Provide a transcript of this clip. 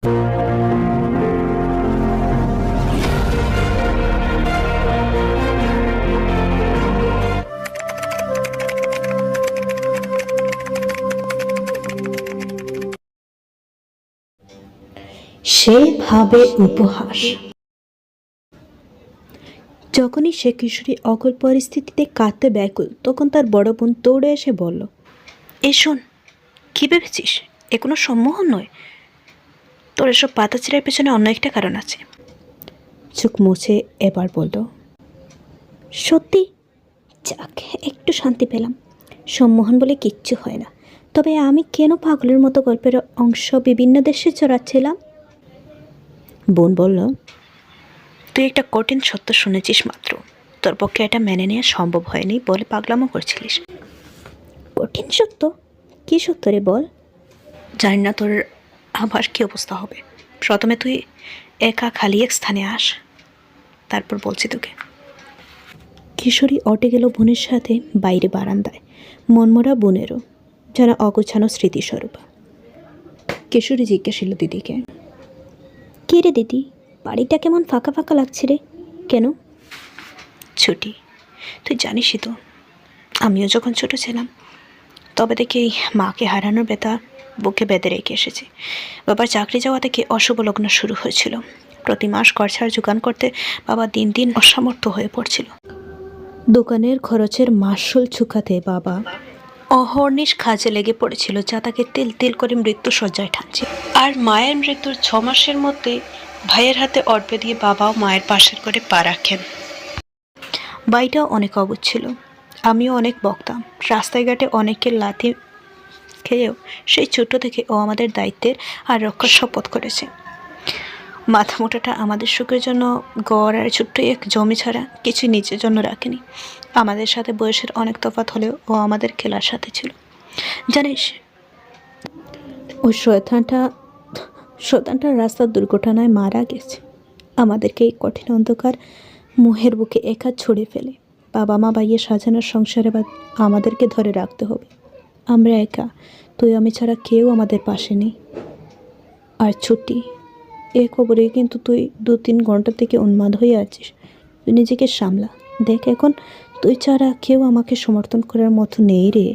সে ভাবে উপহাস। যখনই সে কিশোরী অকল পরিস্থিতিতে কাঁদতে ব্যাকুল, তখন তার বড় বোন দৌড়ে এসে বলল, এই শোন, কী ভেবেছিস? এ কোনো সম্মোহন নয়। তোর এসব পাতা ছিঁড়ার পেছনে অন্য একটা কারণ আছে। চোখ মুছে এবার বলল, সত্যি? যাক, একটু শান্তি পেলাম। সম্মোহন বলে কিচ্ছু হয় না। তবে আমি কেন পাগলের মতো গল্পের অংশ বিভিন্ন দেশে চড়াচ্ছিলাম? বোন বলল, তুই একটা কঠিন সত্য শুনেছিস মাত্র, তোর পক্ষে এটা মেনে নেওয়া সম্ভব হয়নি বলে পাগলামো করছিলিস। কঠিন সত্য? কী সত্য রে বল? জানি না তোর আবার কী অবস্থা হবে। প্রথমে তুই একা খালি এক স্থানে আস, তারপর বলছি তোকে। কিশোরী অটে গেল বোনের সাথে বাইরে বারান্দায়, মনমরা বোনেরও, যারা অগোছানো স্মৃতিস্বরূপ। কিশোরী জিজ্ঞাসিল দিদিকে, কে রে দিদি, বাড়িটা কেমন ফাঁকা ফাঁকা লাগছে রে? কেন? ছুটি, তুই জানিসই তো, আমিও যখন ছোট ছিলাম তবে থেকেই মাকে হারানোর ব্যথা বুকে বেঁধে রেখে এসেছি। বাবার চাকরি যাওয়া থেকে অশুভ লগ্ন শুরু হয়েছিল। প্রতি মাস খরচার জোগান করতে বাবা দিন দিন অসামর্থ্য হয়ে পড়ছিল। দোকানের খরচের মাসুল চুকাতে বাবা অহর্নিশ কাজে লেগে পড়েছিল, যা তাকে তেল তেল করে মৃত্যু শয্যায় টানছে। আর মায়ের মৃত্যুর 6 মাসের মধ্যে ভাইয়ের হাতে অর্পে দিয়ে বাবাও মায়ের পাশের করে পা রাখেন। বাড়িটাও অনেক অবুঝ ছিল, আমিও অনেক বকতাম। রাস্তায় ঘাটে অনেকের লাথি খেয়েও সেই ছোট থেকে ও আমাদের দায়িত্বের আর রক্ষার শপথ করেছে। মাথা মোটাটা আমাদের সুখের জন্য গড় আর ছোট্ট এক জমি ছাড়া কিছুই নিজের জন্য রাখেনি। আমাদের সাথে বয়সের অনেক তফাৎ হলেও ও আমাদের খেলার সাথে ছিল। জানিস, ওই শয়তানটা রাস্তার দুর্ঘটনায় মারা গেছে। আমাদেরকে এই কঠিন অন্ধকার মোহের বুকে একা ছড়ে ফেলে। বাবা মা ভাইয়ের সাজানোর সংসারে বা আমাদেরকে ধরে রাখতে হবে। আমরা একা, তুই আমি ছাড়া কেউ আমাদের পাশে নেই। আর ছুটি, এ খবরে কিন্তু তুই 2-3 ঘন্টা থেকে উন্মাদ হয়ে আছিস। তুই নিজেকে সামলা। দেখ, এখন তুই ছাড়া কেউ আমাকে সমর্থন করার মতো নেই রে।